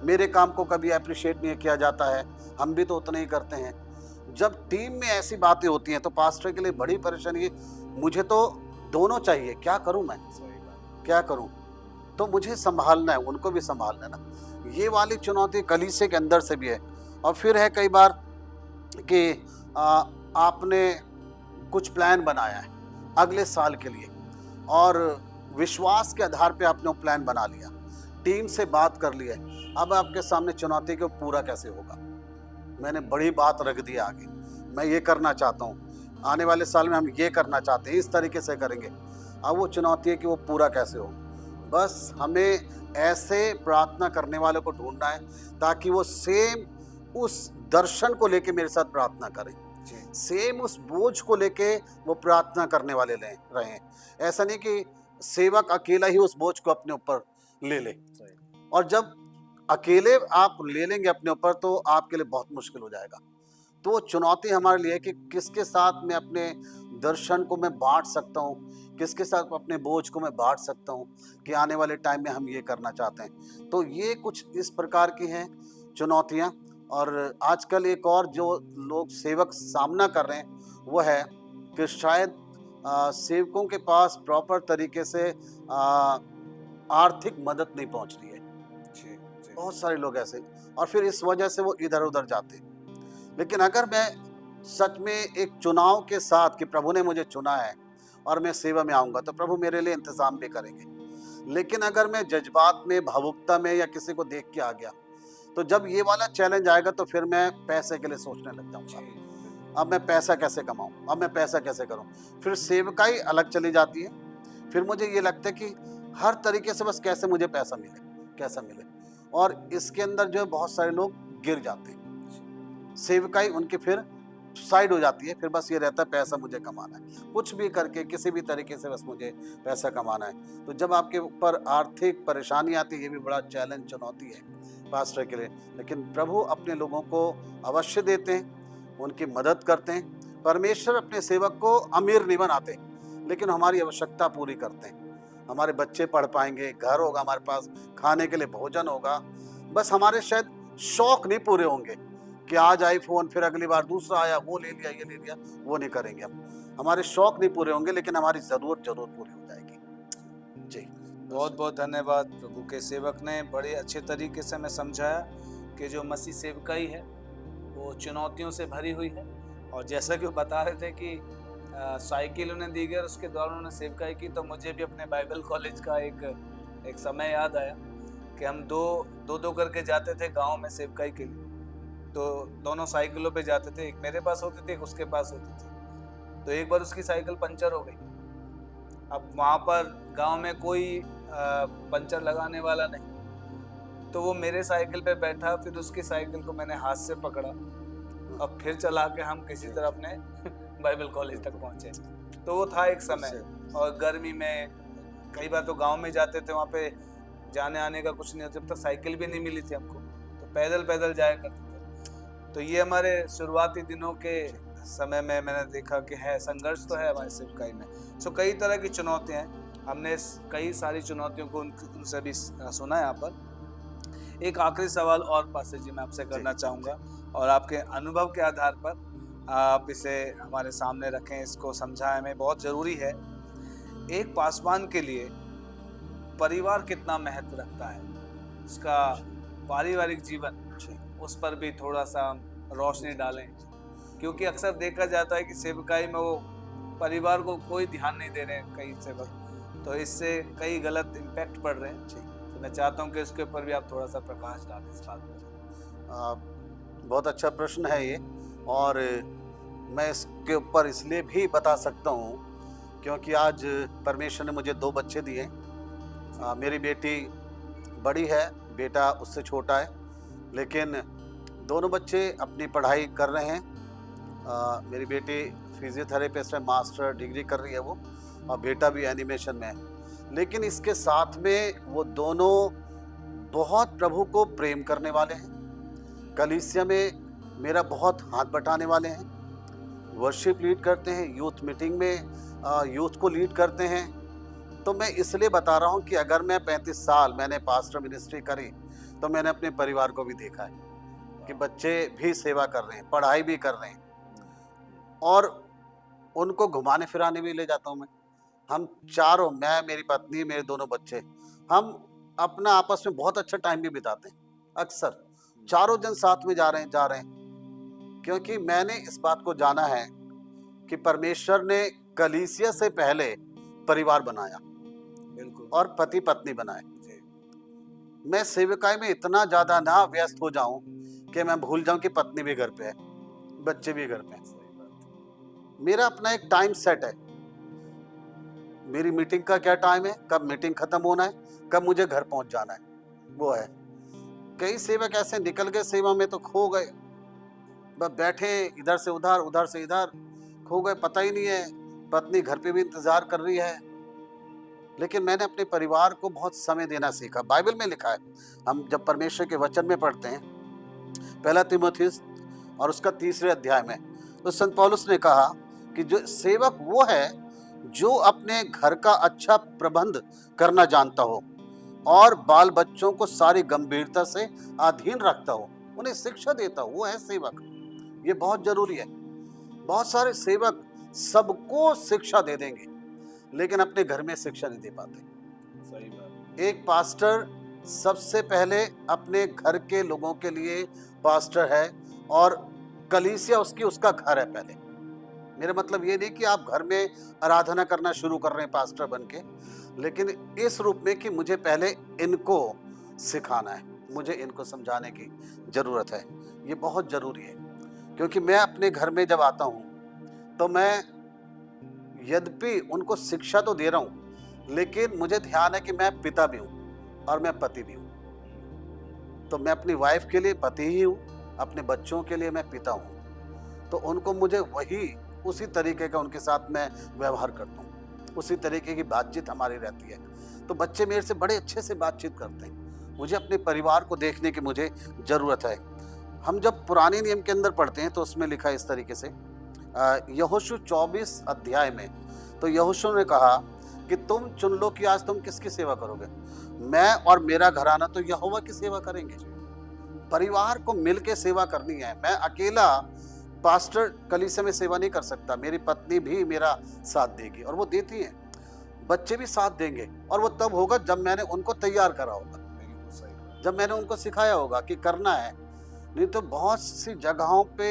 मेरे काम को कभी अप्रिशिएट नहीं किया जाता है, हम भी तो उतना ही करते हैं। जब टीम में ऐसी बातें होती हैं तो पास्टर के लिए बड़ी परेशानी है। मुझे तो दोनों चाहिए, क्या करूं मैं, क्या करूं? तो मुझे संभालना है, उनको भी संभालना है ना। ये वाली चुनौती कलीसिया के अंदर से भी है। और फिर है कई बार कि आपने कुछ प्लान बनाया है अगले साल के लिए, और विश्वास के आधार पे आपने वो प्लान बना लिया, टीम से बात कर ली है। अब आपके सामने चुनौती को पूरा कैसे होगा। मैंने बड़ी बात रख दी आगे, मैं ये करना चाहता हूँ, आने वाले साल में हम ये करना चाहते हैं, इस तरीके से करेंगे। अब वो चुनौती है कि वो पूरा कैसे हो। बस हमें ऐसे प्रार्थना करने वालों को ढूंढना है ताकि वो सेम उस दर्शन को लेके मेरे साथ प्रार्थना करें, सेम उस बोझ को लेके वो प्रार्थना करने वाले रहें। ऐसा नहीं कि सेवक अकेला ही उस बोझ को अपने ऊपर ले ले, और जब अकेले आप ले लेंगे अपने ऊपर तो आपके लिए बहुत मुश्किल हो जाएगा। तो वो चुनौती हमारे लिए है कि किसके साथ मैं अपने दर्शन को मैं बांट सकता हूँ, किसके साथ अपने बोझ को मैं बांट सकता हूँ कि आने वाले टाइम में हम ये करना चाहते हैं। तो ये कुछ इस प्रकार की हैं चुनौतियाँ। और आजकल एक और जो लोग सेवक सामना कर रहे हैं वो है कि शायद सेवकों के पास प्रॉपर तरीके से आर्थिक मदद नहीं पहुंच रही है। बहुत सारे लोग ऐसे, और फिर इस वजह से वो इधर उधर जाते हैं। लेकिन अगर मैं सच में एक चुनाव के साथ कि प्रभु ने मुझे चुना है और मैं सेवा में आऊँगा तो प्रभु मेरे लिए इंतज़ाम भी करेंगे। लेकिन अगर मैं जज्बात में, भावुकता में या किसी को देख के आ गया तो जब ये वाला चैलेंज आएगा तो फिर मैं पैसे के लिए सोचने लग जाऊँगा। अब मैं पैसा कैसे कमाऊँ, अब मैं पैसा कैसे करूँ। फिर सेवकाई अलग चली जाती है। फिर मुझे ये लगता है कि हर तरीके से बस कैसे मुझे पैसा मिले, कैसा मिले। और इसके अंदर जो है बहुत सारे लोग गिर जाते हैं। सेवकाई उनकी फिर साइड हो जाती है। फिर बस ये रहता है पैसा मुझे कमाना है, कुछ भी करके किसी भी तरीके से बस मुझे पैसा कमाना है। तो जब आपके ऊपर आर्थिक परेशानी आती है, ये भी बड़ा चैलेंज, चुनौती है पास्टर के लिए। लेकिन प्रभु अपने लोगों को अवश्य देते हैं, उनकी मदद करते हैं। परमेश्वर अपने सेवक को अमीर नहीं बनाते, लेकिन हमारी आवश्यकता पूरी करते हैं। हमारे बच्चे पढ़ पाएंगे, घर होगा, हमारे पास खाने के लिए भोजन होगा। बस हमारे शायद शौक नहीं पूरे होंगे कि आज आईफोन, फिर अगली बार दूसरा आया, वो ले लिया, ये ले लिया, वो नहीं करेंगे हम। हमारे शौक नहीं पूरे होंगे, लेकिन हमारी ज़रूरत जरूर पूरी हो जाएगी। जी, बहुत बहुत धन्यवाद। प्रभु के सेवक ने बड़े अच्छे तरीके से हमें समझाया कि जो मसीह सेवकाई है वो चुनौतियों से भरी हुई है। और जैसा कि वो बता रहे थे कि साइकिल उन्हें दी गई और उसके दौरान उन्होंने सेवकाई की, तो मुझे भी अपने बाइबल कॉलेज का एक समय याद आया कि हम दो करके जाते थे गांव में सेवकाई के लिए। तो दोनों साइकिलों पे जाते थे, एक मेरे पास होती थी, एक उसके पास होती थी। तो एक बार उसकी साइकिल पंचर हो गई। अब वहाँ पर गांव में कोई पंचर लगाने वाला नहीं, तो वो मेरे साइकिल पे बैठा, फिर उसकी साइकिल को मैंने हाथ से पकड़ा और फिर चला के हम किसी तरह अपने बाइबल कॉलेज तक पहुँचे। तो वो था एक समय। और गर्मी में कई बार तो गांव में जाते थे, वहाँ पे जाने आने का कुछ नहीं होता, जब तक साइकिल भी नहीं मिली थी हमको, तो पैदल पैदल जाया करते थे। तो ये हमारे शुरुआती दिनों के समय में मैंने देखा कि है संघर्ष तो है हमारे सेवकाई में। सो कई तरह की चुनौतियाँ हैं, हमने कई सारी चुनौतियों को उनसे भी सुना है यहाँ पर। एक आखिरी सवाल और पास्टर जी मैं आपसे करना चाहूँगा, और आपके अनुभव के आधार पर आप इसे हमारे सामने रखें, इसको समझाएं, हमें बहुत ज़रूरी है। एक पासवान के लिए परिवार कितना महत्व रखता है, उसका पारिवारिक जीवन, उस पर भी थोड़ा सा रोशनी डालें, क्योंकि अक्सर देखा जाता है कि सेवकाई में वो परिवार को कोई ध्यान नहीं दे रहे हैं कई सेवक, तो इससे कई गलत इम्पैक्ट पड़ रहे हैं। तो मैं चाहता हूँ कि इसके ऊपर भी आप थोड़ा सा प्रकाश डालें इस बात पर। बहुत अच्छा प्रश्न है ये, और मैं इसके ऊपर इसलिए भी बता सकता हूँ क्योंकि आज परमेश्वर ने मुझे 2 बच्चे दिए। मेरी बेटी बड़ी है, बेटा उससे छोटा है, लेकिन दोनों बच्चे अपनी पढ़ाई कर रहे हैं। मेरी बेटी फिजियोथेरेपिस्ट में मास्टर डिग्री कर रही है वो, और बेटा भी एनिमेशन में है। लेकिन इसके साथ में वो दोनों बहुत प्रभु को प्रेम करने वाले हैं, कलीसिया में मेरा बहुत हाथ बटाने वाले हैं, वर्शिप लीड करते हैं, यूथ मीटिंग में यूथ को लीड करते हैं। तो मैं इसलिए बता रहा हूँ कि अगर मैं 35 साल मैंने पास्टर मिनिस्ट्री करी, तो मैंने अपने परिवार को भी देखा है कि बच्चे भी सेवा कर रहे हैं, पढ़ाई भी कर रहे हैं, और उनको घुमाने फिराने भी ले जाता हूँ मैं। हम चारों, मैं, मेरी पत्नी, मेरे दोनों बच्चे, हम अपना आपस में बहुत अच्छा टाइम भी बिताते हैं। अक्सर चारों जन साथ में जा रहे हैं, क्योंकि मैंने इस बात को जाना है कि परमेश्वर ने कलीसिया से पहले परिवार बनाया, बिल्कुल, और पति पत्नी बनाए। मैं सेवकाई में इतना ज्यादा ना व्यस्त हो जाऊं कि मैं भूल जाऊं कि पत्नी भी घर पे है, बच्चे भी घर पे हैं। मेरा अपना एक टाइम सेट है, मेरी मीटिंग का क्या टाइम है, कब मीटिंग खत्म होना है, कब मुझे घर पहुंच जाना है, वो है। कई सेवक ऐसे निकल गए सेवा में तो खो गए, बस बैठे इधर से उधर, उधर से इधर खो गए, पता ही नहीं है। पत्नी घर पे भी इंतजार कर रही है। लेकिन मैंने अपने परिवार को बहुत समय देना सीखा। बाइबल में लिखा है, हम जब परमेश्वर के वचन में पढ़ते हैं, 1 तीमुथियुस और उसका 3 अध्याय में, तो संत पौलुस ने कहा कि जो सेवक वो है जो अपने घर का अच्छा प्रबंध करना जानता हो और बाल बच्चों को सारी गंभीरता से अधीन रखता हो, उन्हें शिक्षा देता हो, वो है सेवक। ये बहुत जरूरी है। बहुत सारे सेवक सबको शिक्षा दे देंगे, लेकिन अपने घर में शिक्षा नहीं दे पाते। सही बात। एक पास्टर सबसे पहले अपने घर के लोगों के लिए पास्टर है, और कलीसिया उसका घर है पहले। मेरा मतलब ये नहीं कि आप घर में आराधना करना शुरू कर रहे हैं पास्टर बन के, लेकिन इस रूप में कि मुझे पहले इनको सिखाना है, मुझे इनको समझाने की जरूरत है। ये बहुत जरूरी है, क्योंकि मैं अपने घर में जब आता हूँ तो मैं यद्यपि उनको शिक्षा तो दे रहा हूँ, लेकिन मुझे ध्यान है कि मैं पिता भी हूँ और मैं पति भी हूँ। तो मैं अपनी वाइफ के लिए पति ही हूँ, अपने बच्चों के लिए मैं पिता हूँ। तो उनको मुझे उसी तरीके का उनके साथ मैं व्यवहार करता हूँ, उसी तरीके की बातचीत हमारी रहती है। तो बच्चे मेरे से बड़े अच्छे से बातचीत करते हैं। मुझे अपने परिवार को देखने की मुझे ज़रूरत है। हम जब पुराने नियम के अंदर पढ़ते हैं तो उसमें लिखा है इस तरीके से, यहोशू 24 अध्याय में, तो यहोशू ने कहा कि तुम चुन लो कि आज तुम किसकी सेवा करोगे। मैं और मेरा घराना तो यहोवा की सेवा करेंगे। परिवार को मिल के सेवा करनी है। मैं अकेला पास्टर कलीसिया में सेवा नहीं कर सकता, मेरी पत्नी भी मेरा साथ देगी और वो देती है, बच्चे भी साथ देंगे, और वो तब होगा जब मैंने उनको तैयार करा होगा, जब मैंने उनको सिखाया होगा कि करना है। नहीं तो बहुत सी जगहों पे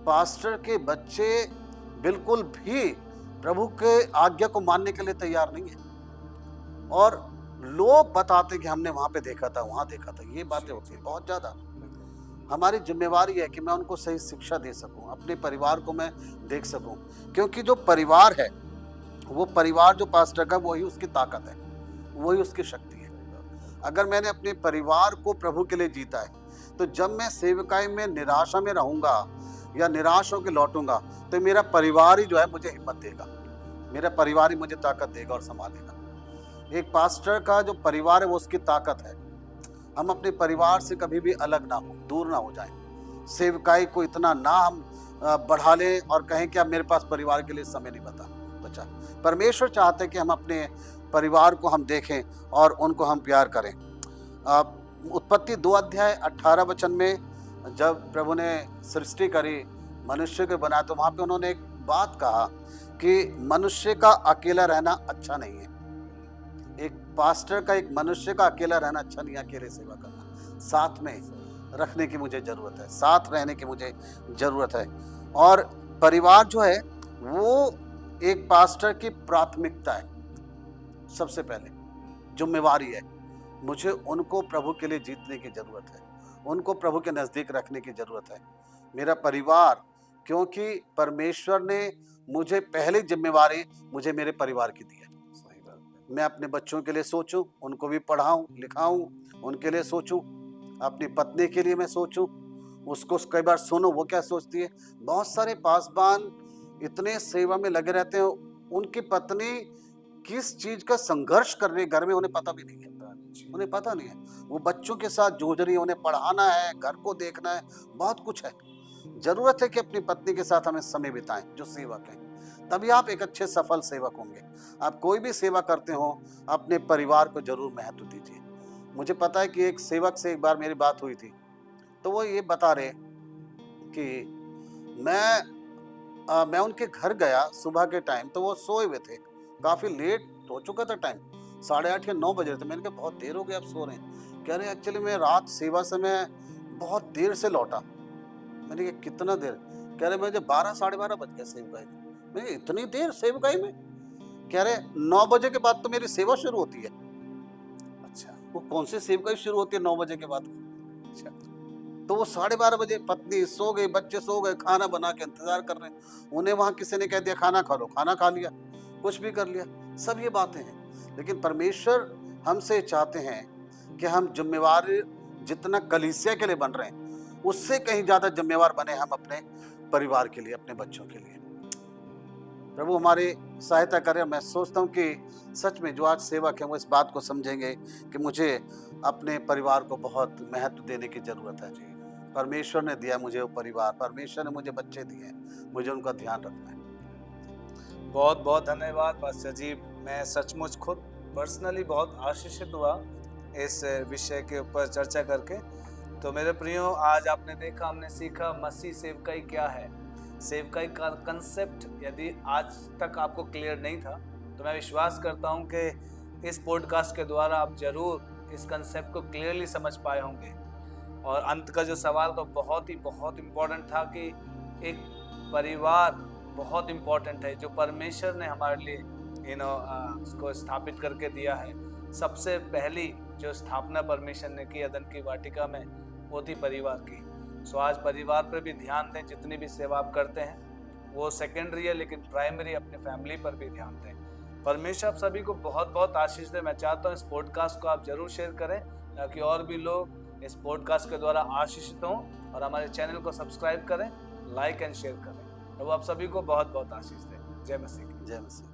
पास्टर के बच्चे बिल्कुल भी प्रभु के आज्ञा को मानने के लिए तैयार नहीं है, और लोग बताते कि हमने वहां पे देखा था, वहां देखा था, ये बातें होती है बहुत ज्यादा। हमारी जिम्मेवारी है कि मैं उनको सही शिक्षा दे सकूं, अपने परिवार को मैं देख सकूं, क्योंकि जो परिवार है, वो परिवार जो पास्टर का, वही उसकी ताकत है, वही उसकी शक्ति है। अगर मैंने अपने परिवार को प्रभु के लिए जीता है, तो जब मैं सेवकाई में निराशा में रहूंगा या निराश होकर लौटूंगा, तो मेरा परिवार ही जो है मुझे हिम्मत देगा, मेरा परिवार ही मुझे ताकत देगा और संभालेगा। एक पास्टर का जो परिवार है वो उसकी ताकत है। हम अपने परिवार से कभी भी अलग ना हो, दूर ना हो जाएं। सेवकाई को इतना ना हम बढ़ा लें और कहें कि अब मेरे पास परिवार के लिए समय नहीं बचा। परमेश्वर चाहते हैं कि हम अपने परिवार को हम देखें और उनको हम प्यार करें। उत्पत्ति 2 अध्याय 18 वचन में जब प्रभु ने सृष्टि करी, मनुष्य को बनाया, तो वहाँ पे उन्होंने एक बात कहा कि मनुष्य का अकेला रहना अच्छा नहीं है। एक पास्टर का, एक मनुष्य का अकेला रहना अच्छा नहीं है, अकेले सेवा करना, साथ में रखने की मुझे जरूरत है, साथ रहने की मुझे जरूरत है। और परिवार जो है वो एक पास्टर की प्राथमिकता है, सबसे पहले जिम्मेवारी है। मुझे उनको प्रभु के लिए जीतने की जरूरत है, उनको प्रभु के नजदीक रखने की जरूरत है। मेरा परिवार, क्योंकि परमेश्वर ने मुझे पहली जिम्मेवारी मुझे मेरे परिवार की दी है। मैं अपने बच्चों के लिए सोचूं, उनको भी पढ़ाऊं लिखाऊं, उनके लिए सोचूं, अपनी पत्नी के लिए मैं सोचूं, उसको कई बार सुनो वो क्या सोचती है। बहुत सारे पासबान इतने सेवा में लगे रहते हैं, उनकी पत्नी किस चीज का संघर्ष कर रही है घर में उन्हें पता भी नहीं है, उन्हें पता नहीं है। वो बच्चों के साथ जूझ रही है, उन्हें पढ़ाना है, घर को देखना है, बहुत कुछ है। जरूरत है कि अपनी पत्नी के साथ हमें समय बिताएं जो सेवक हैं, तभी आप एक अच्छे सफल सेवक होंगे। आप कोई भी सेवा करते हो, अपने परिवार को जरूर महत्व दीजिए। मुझे पता है कि एक सेवक से एक बार मेरी बात हुई थी, तो वो ये बता रहे कि मैं उनके घर गया सुबह के टाइम, तो वो सोए हुए थे, काफी लेट हो चुका था टाइम, 8:30 या 9 बजे थे। मैंने कहा बहुत देर हो गई, आप सो रहे हैं? कह रहे एक्चुअली मैं रात सेवा से मैं बहुत देर से लौटा। मैंने कहा कितना देर? कह रहे मुझे 12 साढ़े 12 बज गया सेवकाई में। मैं इतनी देर सेवकाई में? कह रहे 9 बजे के बाद तो मेरी सेवा शुरू होती है। अच्छा, वो कौन सी सेवकाई शुरू होती है 9 बजे के बाद? अच्छा, तो वो 12:30 बजे पत्नी सो गई, बच्चे सो गए, खाना बना के इंतजार कर रहे हैं। उन्हें वहां किसी ने कह दिया खाना खा लो, खाना खा लिया, कुछ भी कर लिया। सब ये बातें हैं, लेकिन परमेश्वर हमसे चाहते हैं कि हम जिम्मेवार जितना कलीसिया के लिए बन रहे हैं, उससे कहीं ज्यादा जिम्मेवार बने हम अपने परिवार के लिए, अपने बच्चों के लिए। प्रभु हमारी सहायता करे। मैं सोचता हूँ कि सच में जो आज सेवक हैं वो इस बात को समझेंगे कि मुझे अपने परिवार को बहुत महत्व देने की जरूरत है। जी, परमेश्वर ने दिया मुझे वो परिवार, परमेश्वर ने मुझे बच्चे दिए, मुझे उनका ध्यान रखना है। बहुत बहुत धन्यवाद पास्टर जी। मैं सचमुच खुद पर्सनली बहुत आशीषित हुआ इस विषय के ऊपर चर्चा करके। तो मेरे प्रियो, आज आपने देखा, हमने सीखा मसीह सेवकाई क्या है। सेवकाई का कंसेप्ट यदि आज तक आपको क्लियर नहीं था, तो मैं विश्वास करता हूं कि इस पॉडकास्ट के द्वारा आप जरूर इस कंसेप्ट को क्लियरली समझ पाए होंगे। और अंत का जो सवाल तो बहुत इम्पोर्टेंट था कि एक परिवार बहुत इम्पोर्टेंट है जो परमेश्वर ने हमारे लिए उसको स्थापित करके दिया है। सबसे पहली जो स्थापना परमेश्वर ने की अदन की वाटिका में, वो थी परिवार की। सो आज परिवार पर भी ध्यान दें। जितनी भी सेवा आप करते हैं वो सेकेंडरी है, लेकिन प्राइमरी अपने फैमिली पर भी ध्यान दें। परमेश्वर आप सभी को बहुत बहुत आशीष दे। मैं चाहता हूँ इस पॉडकास्ट को आप जरूर शेयर करें ताकि और भी लोग इस पॉडकास्ट के द्वारा आशीषित हों, और हमारे चैनल को सब्सक्राइब करें, लाइक एंड शेयर करें। तो आप सभी को बहुत बहुत आशीष दें। जय मसीह। जय मसीह।